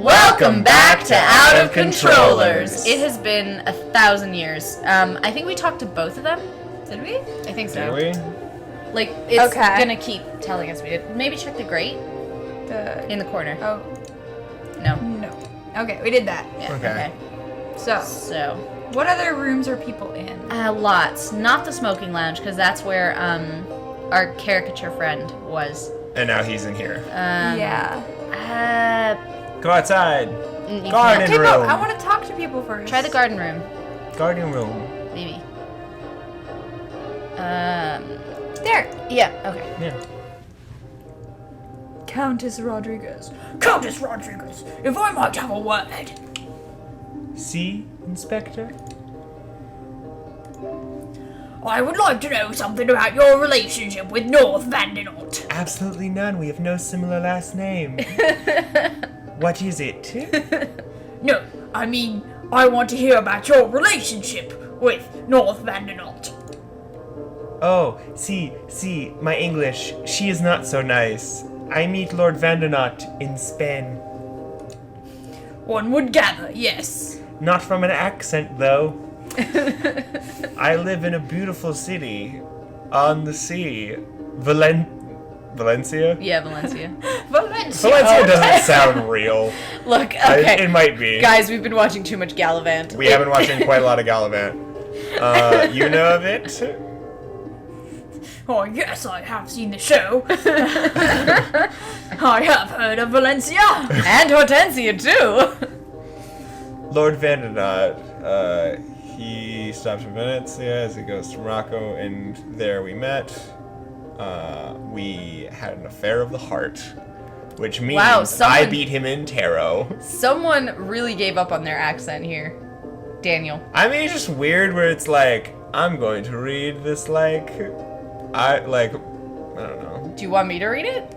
Welcome back to Out of Controllers. It has been 1,000 years. I think we talked to both of them. Did we? I think so. Did we? Like, it's gonna keep telling us we did. Maybe check the grate. In the corner. Oh. No. Okay, we did that. Yeah. Okay. So. What other rooms are people in? Lots. Not the smoking lounge, because that's where our caricature friend was. And now he's in here. Yeah. Go outside. Garden Okay, room. no, I want to talk to people first. Try the garden room. Garden room. Maybe. There. Yeah, okay. Yeah. Countess Rodriguez. Countess Rodriguez, if I might have a word. See, Inspector? I would like to know something about your relationship with North Vandenort. Absolutely none. We have no similar last name. What is it? No, I mean, I want to hear about your relationship with North Vandenort. Oh, see, my English. She is not so nice. I meet Lord Vandenot in Spain. One would gather, yes. Not from an accent, though. I live in a beautiful city on the sea. Valencia? Yeah, Valencia. Valencia doesn't sound real. Look, okay. It might be. Guys, we've been watching too much Galavant. We have been watching quite a lot of Galavant. You know of it? Oh, yes, I have seen the show. I have heard of Valencia. And Hortensia, too. Lord Vandenot, he stops in Valencia as he goes to Morocco, and there we met. We had an affair of the heart, which means I beat him in tarot. Someone really gave up on their accent here. Daniel. I mean, it's just weird where it's like, I'm going to read this I don't know. Do you want me to read it?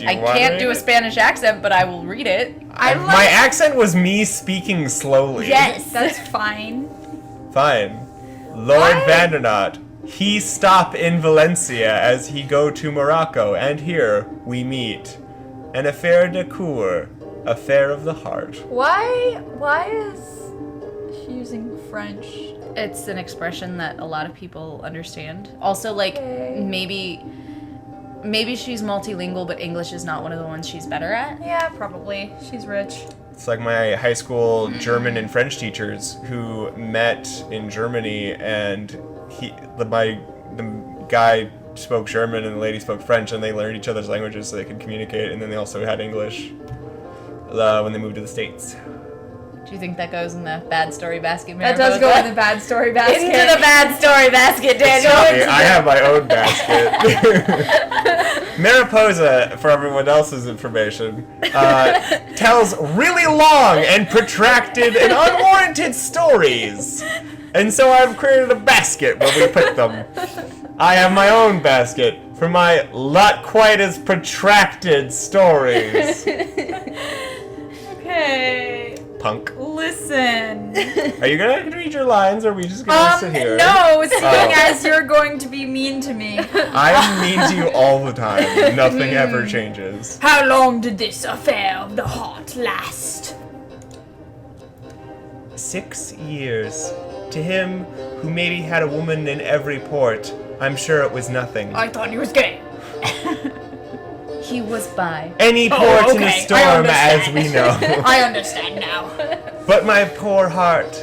I can't do a Spanish accent, but I will read it. My accent was me speaking slowly. Yes, that's fine. Fine. Lord Vandenot, he stop in Valencia as he go to Morocco, and here we meet. An affaire de coeur, affair of the heart. Why is she using French? It's an expression that a lot of people understand. Also, like, maybe she's multilingual, but English is not one of the ones she's better at. Yeah, probably. She's rich. It's like my high school German and French teachers who met in Germany, and the guy spoke German and the lady spoke French, and they learned each other's languages so they could communicate, and then they also had English when they moved to the States. Do you think that goes in the bad story basket, That does go in the bad story basket. Into the bad story basket, Daniel. Sorry, I have my own basket. Mariposa, for everyone else's information, tells really long and protracted and unwarranted stories. And so I've created a basket where we put them. I have my own basket for my not quite as protracted stories. Okay. Punk. Listen. Are you gonna read your lines, or are we just gonna sit here? No, seeing as you're going to be mean to me. I'm mean to you all the time. Nothing ever changes. How long did this affair of the heart last? 6 years. To him, who maybe had a woman in every port, I'm sure it was nothing. I thought he was gay. He was bi. Any port in a storm, as we know. I understand now. But my poor heart,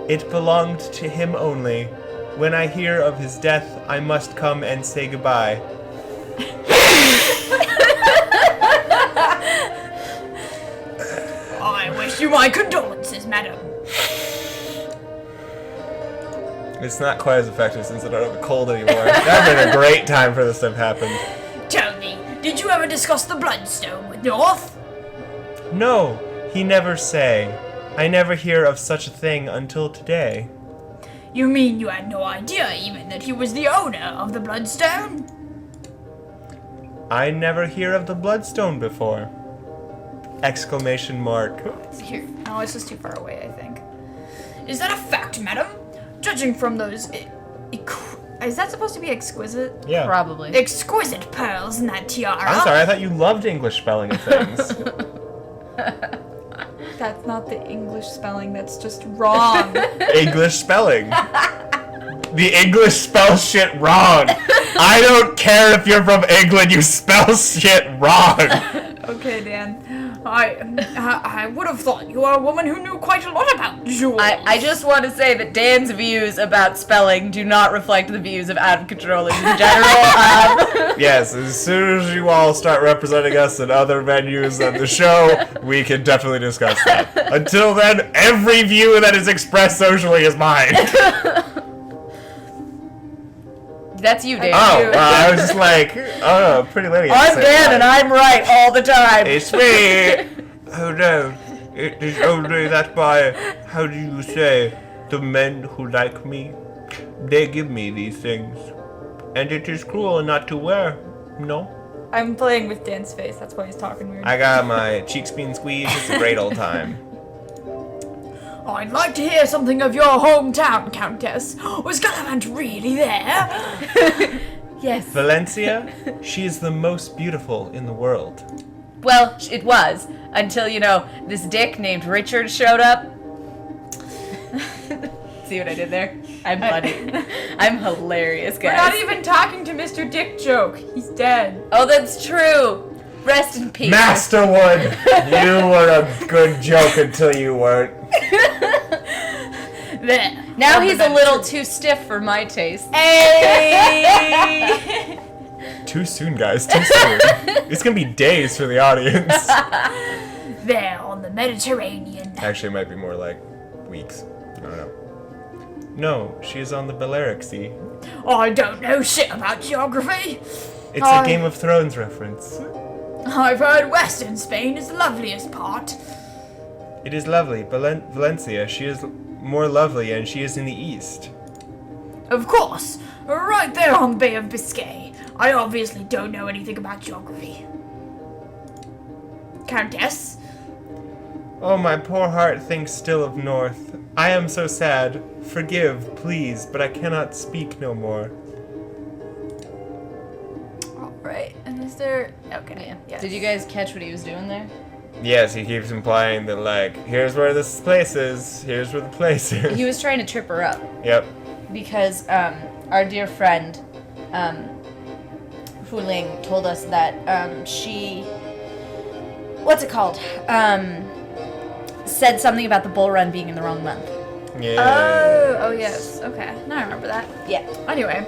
it belonged to him only. When I hear of his death, I must come and say goodbye. I wish you my condolences, madam. It's not quite as effective since I don't have a cold anymore. That would have been a great time for this to have happened. Tell me, did you ever discuss the Bloodstone with North? No, he never say. I never hear of such a thing until today. You mean you had no idea even that he was the owner of the Bloodstone? I never hear of the Bloodstone before. Exclamation mark. Here. No, it's just too far away, I think. Is that a fact, madam? Judging from those... Is that supposed to be exquisite? Yeah. Probably. Exquisite pearls in that tiara. I'm sorry, I thought you loved English spelling of things. That's not the English spelling, that's just wrong. English spelling. The English spell shit wrong. I don't care if you're from England, you spell shit wrong. Okay, Dan. I would have thought you were a woman who knew quite a lot about jewels. I just want to say that Dan's views about spelling do not reflect the views of Out of Controllers in general. Yes, as soon as you all start representing us in other venues of the show, we can definitely discuss that. Until then, every view that is expressed socially is mine. That's you, Dan. Oh, I was just like, oh, pretty lady. I'm Dan and I'm right all the time. It's me. Oh no, it is only that by, how do you say, the men who like me, they give me these things. And it is cruel not to wear, no? I'm playing with Dan's face, that's why he's talking weird. I got my cheeks being squeezed, it's a great old time. I'd like to hear something of your hometown, Countess. Was Galavant really there? Yes. Valencia, she is the most beautiful in the world. Well, it was. Until, this dick named Richard showed up. See what I did there? I'm funny. I'm hilarious, guys. We're not even talking to Mr. Dick Joke. He's dead. Oh, that's true. Rest in peace. Masterwood, you were a good joke until you weren't. There. Now he's a little too stiff for my taste. Hey! Too soon, guys, too soon. It's gonna be days for the audience. There on the Mediterranean. Actually, it might be more like weeks. I don't know. No, she is on the Balearic Sea. I don't know shit about geography. It's a Game of Thrones reference. I've heard Western Spain is the loveliest part. It is lovely. Valencia, she is more lovely and she is in the east. Of course, right there on the Bay of Biscay. I obviously don't know anything about geography. Countess? Oh, my poor heart thinks still of north. I am so sad. Forgive, please, but I cannot speak no more. Alright, and is there... Okay, yeah. Did you guys catch what he was doing there? Yes, he keeps implying that, like, here's where this place is, here's where the place is. He was trying to trip her up. Yep. Because our dear friend, Fu Ling, told us that she... What's it called? Said something about the bull run being in the wrong month. Yeah. Oh yes. Okay, now I remember that. Yeah. Anyway,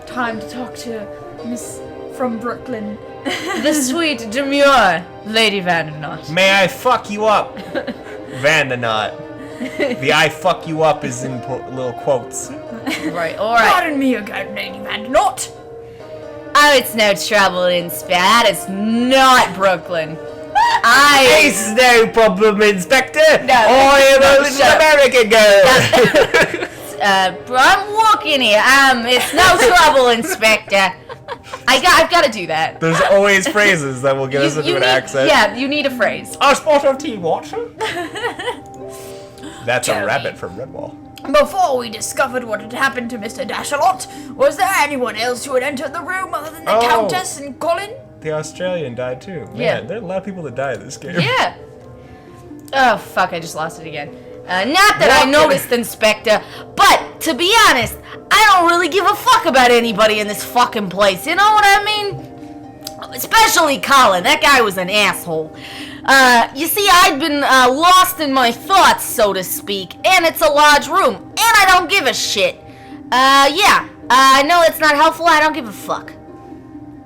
time to talk to Miss from Brooklyn. The sweet, demure Lady Vandernaut. May I fuck you up? Vandernaut. The I fuck you up is in little quotes. Right, alright. Pardon me again, Lady Vandernaut. Oh, it's no trouble in Spat. It's not Brooklyn. It's no problem, Inspector. No, I am no, a little American girl. I'm walking here. It's no trouble, Inspector. I've got to do that. There's always phrases that will get us into an accent. Yeah, you need a phrase. A spot of tea water. That's a rabbit from Redwall. Before we discovered what had happened to Mr. Dashalot, was there anyone else who had entered the room other than the Countess and Colin? The Australian died too. Man, Yeah. there are a lot of people that die in this game. Yeah. Oh, fuck, I just lost it again. Not that I noticed, Inspector, but to be honest, I don't really give a fuck about anybody in this fucking place, you know what I mean? Especially Colin, that guy was an asshole. You see, I'd been lost in my thoughts, so to speak, and it's a large room, and I don't give a shit. Yeah, I know it's not helpful, I don't give a fuck.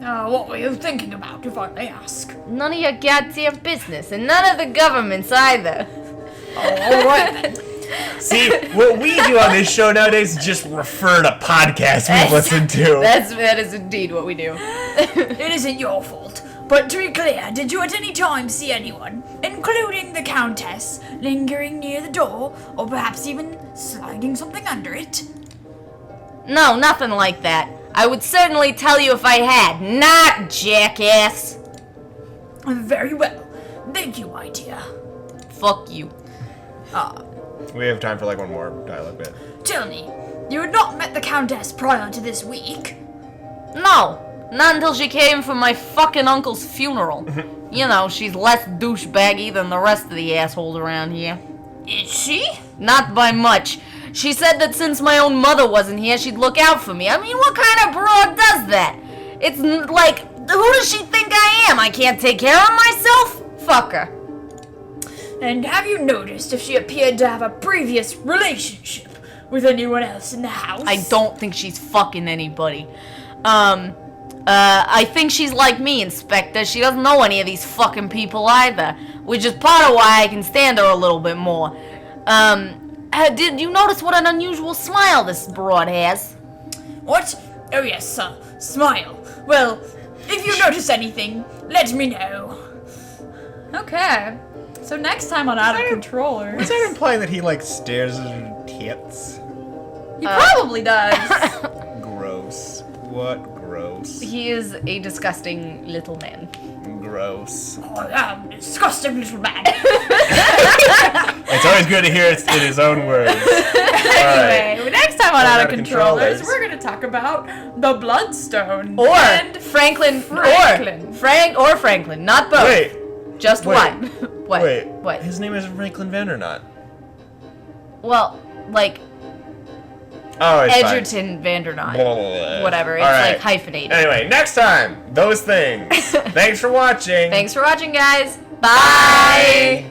What were you thinking about, if I may ask? None of your goddamn business, and none of the government's either. Alright then. See, what we do on this show nowadays is just refer to podcasts we listen to. That is indeed what we do. It isn't your fault. But to be clear, did you at any time see anyone, including the Countess, lingering near the door, or perhaps even sliding something under it? No, nothing like that. I would certainly tell you if I had. Not, jackass. Very well. Thank you, my dear. Fuck you. We have time for like one more dialogue bit. Tell me, you had not met the Countess prior to this week? No. Not until she came for my fucking uncle's funeral. You know, she's less douchebaggy than the rest of the assholes around here. Is she? Not by much. She said that since my own mother wasn't here, she'd look out for me. I mean, what kind of broad does that? It's like, who does she think I am? I can't take care of myself? Fuck her. And have you noticed if she appeared to have a previous relationship with anyone else in the house? I don't think she's fucking anybody. I think she's like me, Inspector. She doesn't know any of these fucking people either, which is part of why I can stand her a little bit more. Did you notice what an unusual smile this broad has? What? Oh yes, smile. Well, if you notice anything, let me know. Okay. So next time on Out of Controllers, Is that implying that he, like, stares at her tits? he probably does. Gross. What gross? He is a disgusting little man. Gross. Oh, disgusting little man. It's always good to hear it in his own words. Anyway, next time on Out of Controllers, Controllers. we're gonna talk about the Bloodstone Or and Franklin. Franklin. Or Franklin. Not both. Wait. Just wait. one. What? Wait. What? His name is Franklin Vandernaut. Well, like Oh, it's Edgerton Vandernaut. fine. Whatever. It's All right. like hyphenated. Anyway, next time, those things. Thanks for watching. Thanks for watching, guys. Bye.